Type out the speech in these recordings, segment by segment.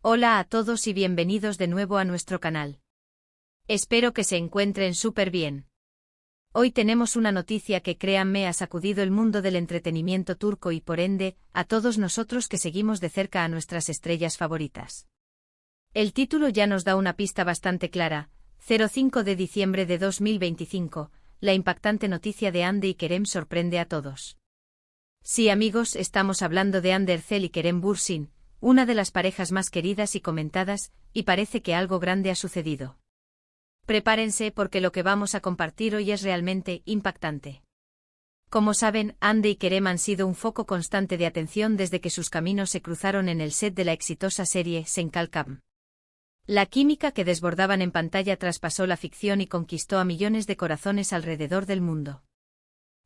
Hola a todos y bienvenidos de nuevo a nuestro canal. Espero que se encuentren súper bien. Hoy tenemos una noticia que, créanme, ha sacudido el mundo del entretenimiento turco y por ende, a todos nosotros que seguimos de cerca a nuestras estrellas favoritas. El título ya nos da una pista bastante clara: 05 de diciembre de 2025, la impactante noticia de Hande y Kerem sorprende a todos. Sí, amigos, estamos hablando de Hande Erçel y Kerem Bürsin, una de las parejas más queridas y comentadas, y parece que algo grande ha sucedido. Prepárense porque lo que vamos a compartir hoy es realmente impactante. Como saben, Hande y Kerem han sido un foco constante de atención desde que sus caminos se cruzaron en el set de la exitosa serie Sen Kalkam. La química que desbordaban en pantalla traspasó la ficción y conquistó a millones de corazones alrededor del mundo.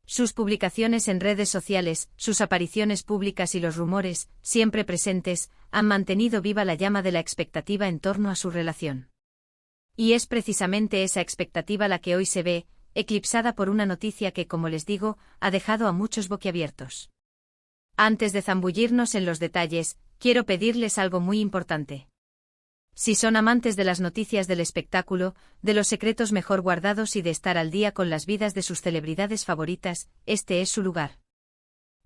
Sus publicaciones en redes sociales, sus apariciones públicas y los rumores, siempre presentes, han mantenido viva la llama de la expectativa en torno a su relación. Y es precisamente esa expectativa la que hoy se ve, eclipsada por una noticia que, como les digo, ha dejado a muchos boquiabiertos. Antes de zambullirnos en los detalles, quiero pedirles algo muy importante. Si son amantes de las noticias del espectáculo, de los secretos mejor guardados y de estar al día con las vidas de sus celebridades favoritas, este es su lugar.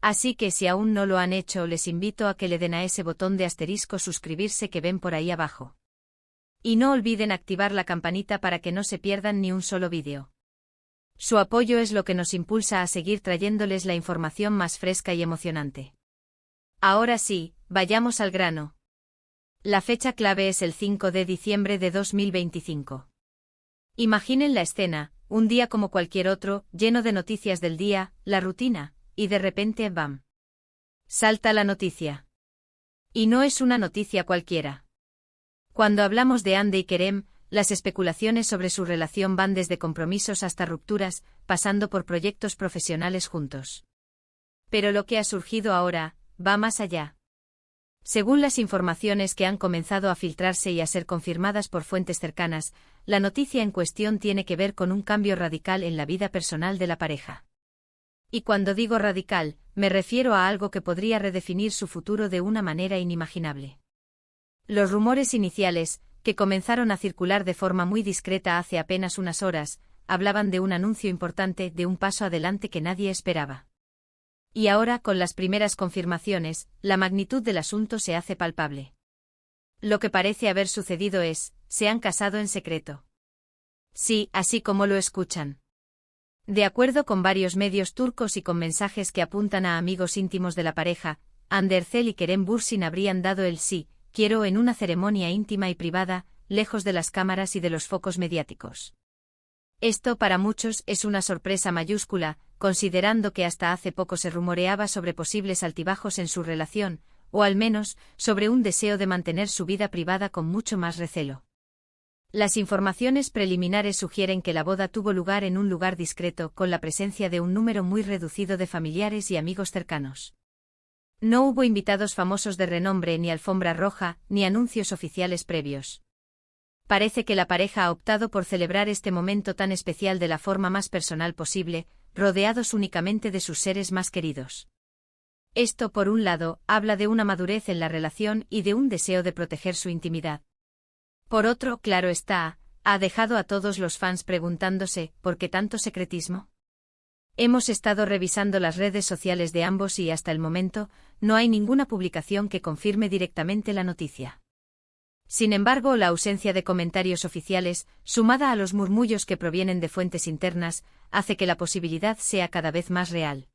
Así que si aún no lo han hecho, les invito a que le den a ese botón de asterisco suscribirse que ven por ahí abajo. Y no olviden activar la campanita para que no se pierdan ni un solo vídeo. Su apoyo es lo que nos impulsa a seguir trayéndoles la información más fresca y emocionante. Ahora sí, vayamos al grano. La fecha clave es el 5 de diciembre de 2025. Imaginen la escena, un día como cualquier otro, lleno de noticias del día, la rutina, y de repente ¡bam! Salta la noticia. Y no es una noticia cualquiera. Cuando hablamos de Hande y Kerem, las especulaciones sobre su relación van desde compromisos hasta rupturas, pasando por proyectos profesionales juntos. Pero lo que ha surgido ahora, va más allá. Según las informaciones que han comenzado a filtrarse y a ser confirmadas por fuentes cercanas, la noticia en cuestión tiene que ver con un cambio radical en la vida personal de la pareja. Y cuando digo radical, me refiero a algo que podría redefinir su futuro de una manera inimaginable. Los rumores iniciales, que comenzaron a circular de forma muy discreta hace apenas unas horas, hablaban de un anuncio importante, de un paso adelante que nadie esperaba. Y ahora, con las primeras confirmaciones, la magnitud del asunto se hace palpable. Lo que parece haber sucedido es, se han casado en secreto. Sí, así como lo escuchan. De acuerdo con varios medios turcos y con mensajes que apuntan a amigos íntimos de la pareja, Hande Erçel y Kerem Bürsin habrían dado el sí, quiero en una ceremonia íntima y privada, lejos de las cámaras y de los focos mediáticos. Esto para muchos es una sorpresa mayúscula, considerando que hasta hace poco se rumoreaba sobre posibles altibajos en su relación, o al menos, sobre un deseo de mantener su vida privada con mucho más recelo. Las informaciones preliminares sugieren que la boda tuvo lugar en un lugar discreto, con la presencia de un número muy reducido de familiares y amigos cercanos. No hubo invitados famosos de renombre, ni alfombra roja, ni anuncios oficiales previos. Parece que la pareja ha optado por celebrar este momento tan especial de la forma más personal posible, rodeados únicamente de sus seres más queridos. Esto, por un lado, habla de una madurez en la relación y de un deseo de proteger su intimidad. Por otro, claro está, ha dejado a todos los fans preguntándose, ¿por qué tanto secretismo? Hemos estado revisando las redes sociales de ambos y hasta el momento, no hay ninguna publicación que confirme directamente la noticia. Sin embargo, la ausencia de comentarios oficiales, sumada a los murmullos que provienen de fuentes internas, hace que la posibilidad sea cada vez más real.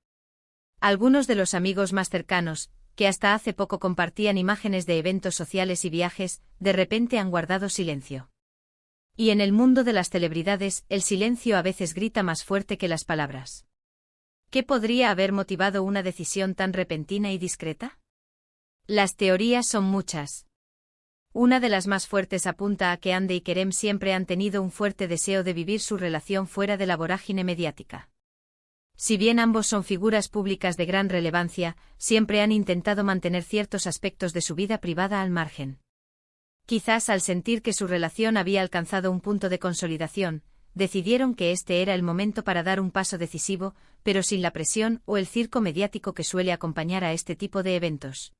Algunos de los amigos más cercanos, que hasta hace poco compartían imágenes de eventos sociales y viajes, de repente han guardado silencio. Y en el mundo de las celebridades, el silencio a veces grita más fuerte que las palabras. ¿Qué podría haber motivado una decisión tan repentina y discreta? Las teorías son muchas. Una de las más fuertes apunta a que Hande y Kerem siempre han tenido un fuerte deseo de vivir su relación fuera de la vorágine mediática. Si bien ambos son figuras públicas de gran relevancia, siempre han intentado mantener ciertos aspectos de su vida privada al margen. Quizás al sentir que su relación había alcanzado un punto de consolidación, decidieron que este era el momento para dar un paso decisivo, pero sin la presión o el circo mediático que suele acompañar a este tipo de eventos.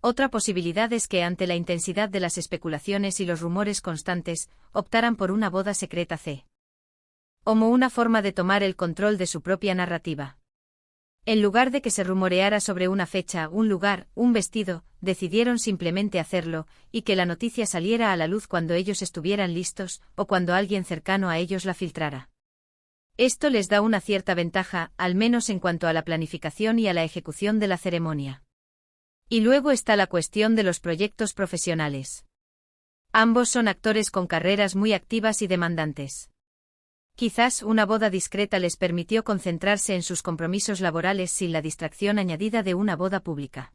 Otra posibilidad es que ante la intensidad de las especulaciones y los rumores constantes, optaran por una boda secreta como una forma de tomar el control de su propia narrativa. En lugar de que se rumoreara sobre una fecha, un lugar, un vestido, decidieron simplemente hacerlo, y que la noticia saliera a la luz cuando ellos estuvieran listos, o cuando alguien cercano a ellos la filtrara. Esto les da una cierta ventaja, al menos en cuanto a la planificación y a la ejecución de la ceremonia. Y luego está la cuestión de los proyectos profesionales. Ambos son actores con carreras muy activas y demandantes. Quizás una boda discreta les permitió concentrarse en sus compromisos laborales sin la distracción añadida de una boda pública.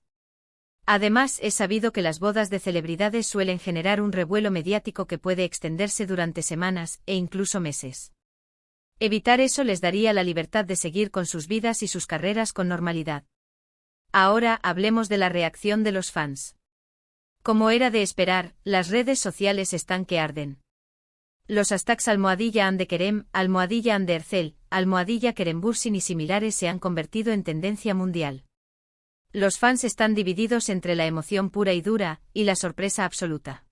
Además, es sabido que las bodas de celebridades suelen generar un revuelo mediático que puede extenderse durante semanas e incluso meses. Evitar eso les daría la libertad de seguir con sus vidas y sus carreras con normalidad. Ahora hablemos de la reacción de los fans. Como era de esperar, las redes sociales están que arden. Los hashtags @Andekerem, @Andercel, @Kerem y similares se han convertido en tendencia mundial. Los fans están divididos entre la emoción pura y dura, y la sorpresa absoluta.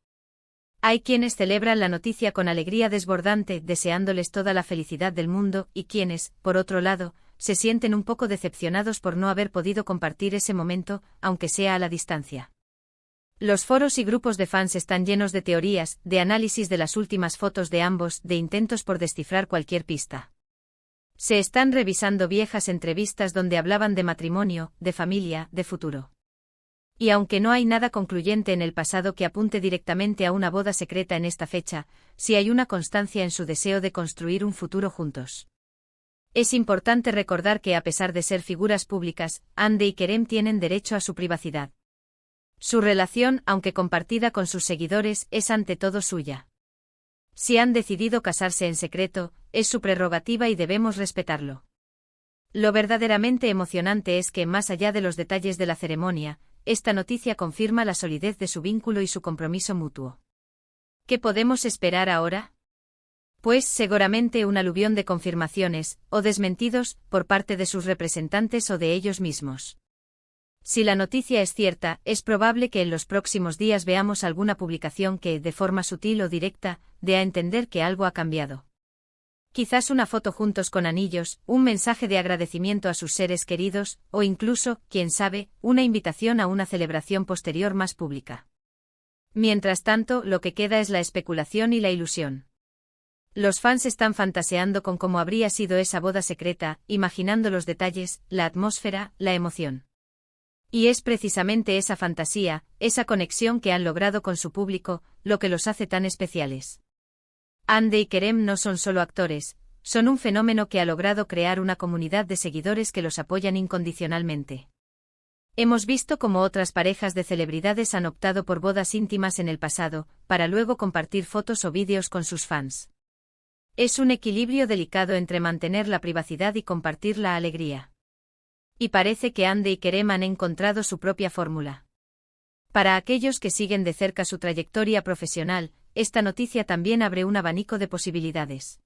Hay quienes celebran la noticia con alegría desbordante, deseándoles toda la felicidad del mundo, y quienes, por otro lado, se sienten un poco decepcionados por no haber podido compartir ese momento, aunque sea a la distancia. Los foros y grupos de fans están llenos de teorías, de análisis de las últimas fotos de ambos, de intentos por descifrar cualquier pista. Se están revisando viejas entrevistas donde hablaban de matrimonio, de familia, de futuro. Y aunque no hay nada concluyente en el pasado que apunte directamente a una boda secreta en esta fecha, sí hay una constancia en su deseo de construir un futuro juntos. Es importante recordar que a pesar de ser figuras públicas, Hande y Kerem tienen derecho a su privacidad. Su relación, aunque compartida con sus seguidores, es ante todo suya. Si han decidido casarse en secreto, es su prerrogativa y debemos respetarlo. Lo verdaderamente emocionante es que, más allá de los detalles de la ceremonia, esta noticia confirma la solidez de su vínculo y su compromiso mutuo. ¿Qué podemos esperar ahora? Pues seguramente un aluvión de confirmaciones, o desmentidos, por parte de sus representantes o de ellos mismos. Si la noticia es cierta, es probable que en los próximos días veamos alguna publicación que, de forma sutil o directa, dé a entender que algo ha cambiado. Quizás una foto juntos con anillos, un mensaje de agradecimiento a sus seres queridos, o incluso, quién sabe, una invitación a una celebración posterior más pública. Mientras tanto, lo que queda es la especulación y la ilusión. Los fans están fantaseando con cómo habría sido esa boda secreta, imaginando los detalles, la atmósfera, la emoción. Y es precisamente esa fantasía, esa conexión que han logrado con su público, lo que los hace tan especiales. Hande y Kerem no son solo actores, son un fenómeno que ha logrado crear una comunidad de seguidores que los apoyan incondicionalmente. Hemos visto cómo otras parejas de celebridades han optado por bodas íntimas en el pasado, para luego compartir fotos o vídeos con sus fans. Es un equilibrio delicado entre mantener la privacidad y compartir la alegría. Y parece que Hande y Kerem han encontrado su propia fórmula. Para aquellos que siguen de cerca su trayectoria profesional, esta noticia también abre un abanico de posibilidades.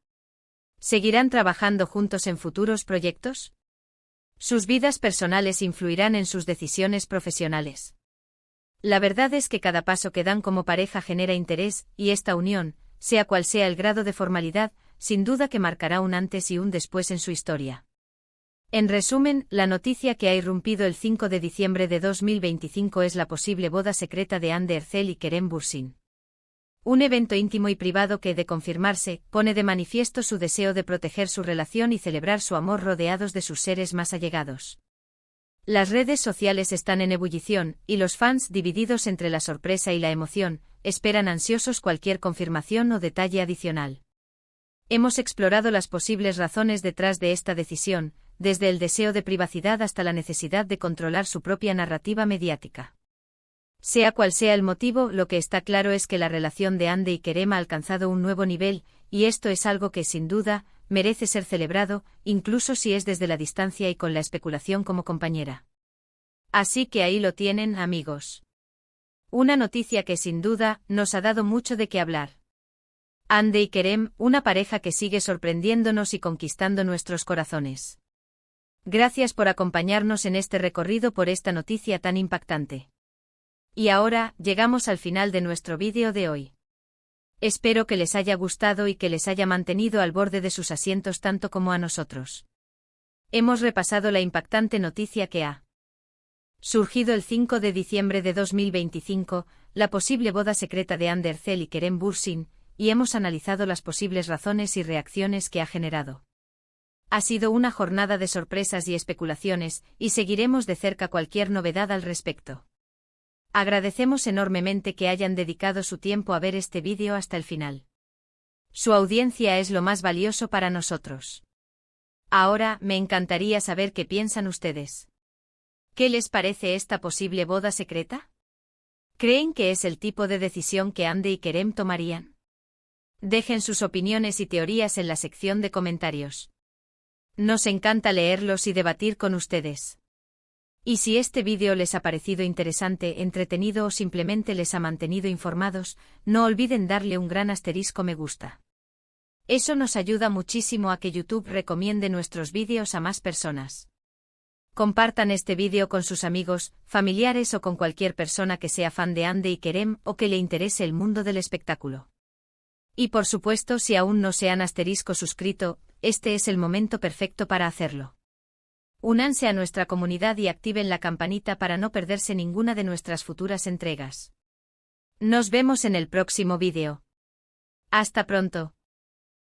¿Seguirán trabajando juntos en futuros proyectos? ¿Sus vidas personales influirán en sus decisiones profesionales? La verdad es que cada paso que dan como pareja genera interés, y esta unión, sea cual sea el grado de formalidad, sin duda que marcará un antes y un después en su historia. En resumen, la noticia que ha irrumpido el 5 de diciembre de 2025 es la posible boda secreta de Hande Erçel y Kerem Bürsin. Un evento íntimo y privado que, de confirmarse, pone de manifiesto su deseo de proteger su relación y celebrar su amor rodeados de sus seres más allegados. Las redes sociales están en ebullición, y los fans, divididos entre la sorpresa y la emoción, esperan ansiosos cualquier confirmación o detalle adicional. Hemos explorado las posibles razones detrás de esta decisión, desde el deseo de privacidad hasta la necesidad de controlar su propia narrativa mediática. Sea cual sea el motivo, lo que está claro es que la relación de Hande y Kerem ha alcanzado un nuevo nivel, y esto es algo que, sin duda, merece ser celebrado, incluso si es desde la distancia y con la especulación como compañera. Así que ahí lo tienen, amigos. Una noticia que sin duda nos ha dado mucho de qué hablar. Hande y Kerem, una pareja que sigue sorprendiéndonos y conquistando nuestros corazones. Gracias por acompañarnos en este recorrido por esta noticia tan impactante. Y ahora, llegamos al final de nuestro vídeo de hoy. Espero que les haya gustado y que les haya mantenido al borde de sus asientos tanto como a nosotros. Hemos repasado la impactante noticia que ha surgido el 5 de diciembre de 2025, la posible boda secreta de Ander Zell y Kerem Bürsin, y hemos analizado las posibles razones y reacciones que ha generado. Ha sido una jornada de sorpresas y especulaciones, y seguiremos de cerca cualquier novedad al respecto. Agradecemos enormemente que hayan dedicado su tiempo a ver este vídeo hasta el final. Su audiencia es lo más valioso para nosotros. Ahora, me encantaría saber qué piensan ustedes. ¿Qué les parece esta posible boda secreta? ¿Creen que es el tipo de decisión que Ander y Kerem tomarían? Dejen sus opiniones y teorías en la sección de comentarios. Nos encanta leerlos y debatir con ustedes. Y si este vídeo les ha parecido interesante, entretenido o simplemente les ha mantenido informados, no olviden darle un gran asterisco me gusta. Eso nos ayuda muchísimo a que YouTube recomiende nuestros vídeos a más personas. Compartan este vídeo con sus amigos, familiares o con cualquier persona que sea fan de Ander y Kerem o que le interese el mundo del espectáculo. Y por supuesto, si aún no se han suscrito, este es el momento perfecto para hacerlo. Únanse a nuestra comunidad y activen la campanita para no perderse ninguna de nuestras futuras entregas. Nos vemos en el próximo vídeo. Hasta pronto.